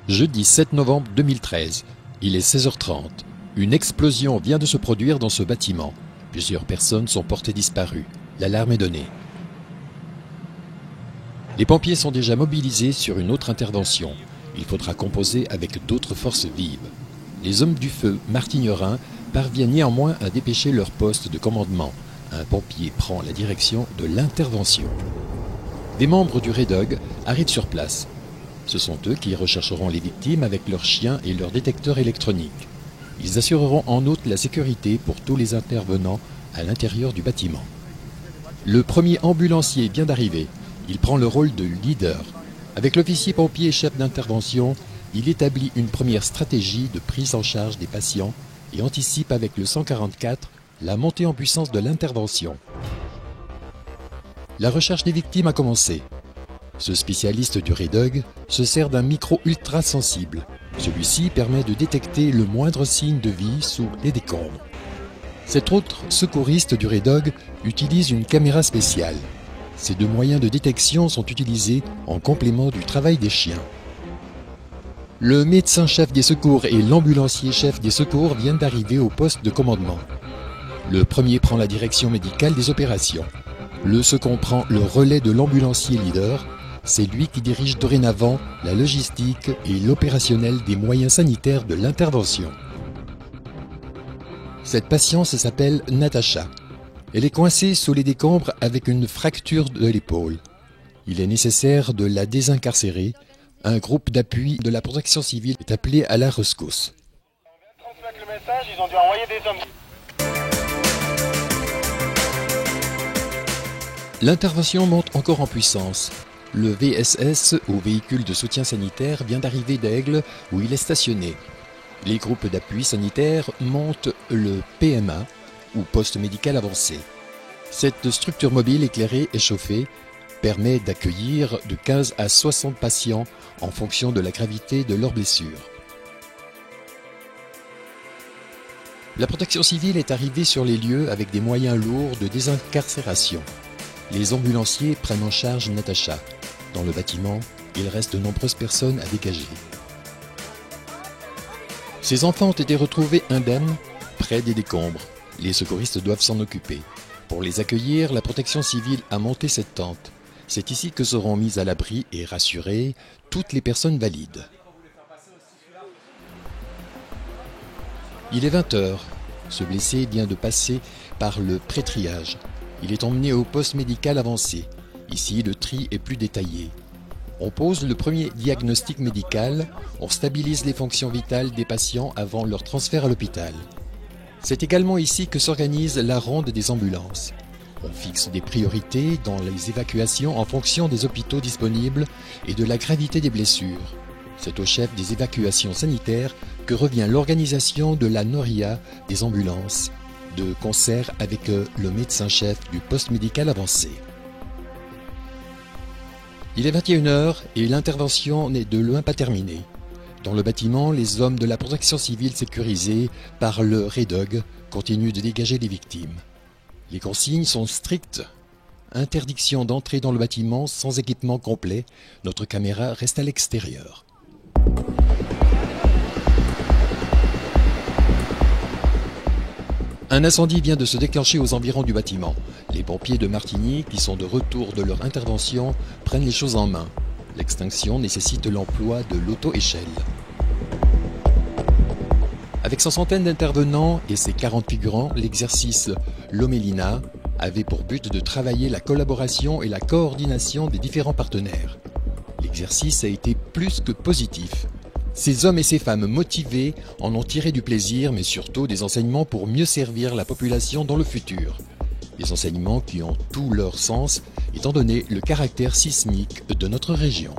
Jeudi 7 novembre 2013, il est 16h30. Une explosion vient de se produire dans ce bâtiment. Plusieurs personnes sont portées disparues. L'alarme est donnée. Les pompiers sont déjà mobilisés sur une autre intervention. Il faudra composer avec d'autres forces vives. Les hommes du feu martignerins parviennent néanmoins à dépêcher leur poste de commandement. Un pompier prend la direction de l'intervention. Des membres du REDOG arrivent sur place. Ce sont eux qui rechercheront les victimes avec leurs chiens et leurs détecteurs électroniques. Ils assureront en outre la sécurité pour tous les intervenants à l'intérieur du bâtiment. Le premier ambulancier vient d'arriver. Il prend le rôle de leader. Avec l'officier pompier et chef d'intervention, il établit une première stratégie de prise en charge des patients et anticipe avec le 144 la montée en puissance de l'intervention. La recherche des victimes a commencé. Ce spécialiste du REDOG se sert d'un micro ultra sensible. Celui-ci permet de détecter le moindre signe de vie sous les décombres. Cet autre secouriste du REDOG utilise une caméra spéciale. Ces deux moyens de détection sont utilisés en complément du travail des chiens. Le médecin-chef des secours et l'ambulancier-chef des secours viennent d'arriver au poste de commandement. Le premier prend la direction médicale des opérations. Le second prend le relais de l'ambulancier leader. C'est lui qui dirige dorénavant la logistique et l'opérationnel des moyens sanitaires de l'intervention. Cette patiente s'appelle Natacha. Elle est coincée sous les décombres avec une fracture de l'épaule. Il est nécessaire de la désincarcérer. Un groupe d'appui de la protection civile est appelé à la rescousse. On vient de transmettre le message, ils ont dû envoyer des hommes. L'intervention monte encore en puissance. Le VSS, ou véhicule de soutien sanitaire, vient d'arriver d'Aigle où il est stationné. Les groupes d'appui sanitaire montent le PMA, ou poste médical avancé. Cette structure mobile éclairée et chauffée permet d'accueillir de 15 à 60 patients en fonction de la gravité de leurs blessures. La protection civile est arrivée sur les lieux avec des moyens lourds de désincarcération. Les ambulanciers prennent en charge Natacha. Dans le bâtiment, il reste de nombreuses personnes à dégager. Ces enfants ont été retrouvés indemnes près des décombres. Les secouristes doivent s'en occuper. Pour les accueillir, la protection civile a monté cette tente. C'est ici que seront mises à l'abri et rassurées toutes les personnes valides. Il est 20h. Ce blessé vient de passer par le pré-triage. Il est emmené au poste médical avancé. Ici, le tri est plus détaillé. On pose le premier diagnostic médical, on stabilise les fonctions vitales des patients avant leur transfert à l'hôpital. C'est également ici que s'organise la ronde des ambulances. On fixe des priorités dans les évacuations en fonction des hôpitaux disponibles et de la gravité des blessures. C'est au chef des évacuations sanitaires que revient l'organisation de la noria des ambulances, de concert avec le médecin-chef du poste médical avancé. Il est 21h et l'intervention n'est de loin pas terminée. Dans le bâtiment, les hommes de la protection civile sécurisés par le REDOG continuent de dégager les victimes. Les consignes sont strictes. Interdiction d'entrer dans le bâtiment sans équipement complet. Notre caméra reste à l'extérieur. Un incendie vient de se déclencher aux environs du bâtiment. Les pompiers de Martigny, qui sont de retour de leur intervention, prennent les choses en main. L'extinction nécessite l'emploi de l'auto-échelle. Avec sa centaine d'intervenants et ses 40 figurants, l'exercice Lomélina avait pour but de travailler la collaboration et la coordination des différents partenaires. L'exercice a été plus que positif. Ces hommes et ces femmes motivés en ont tiré du plaisir, mais surtout des enseignements pour mieux servir la population dans le futur. Des enseignements qui ont tout leur sens, étant donné le caractère sismique de notre région.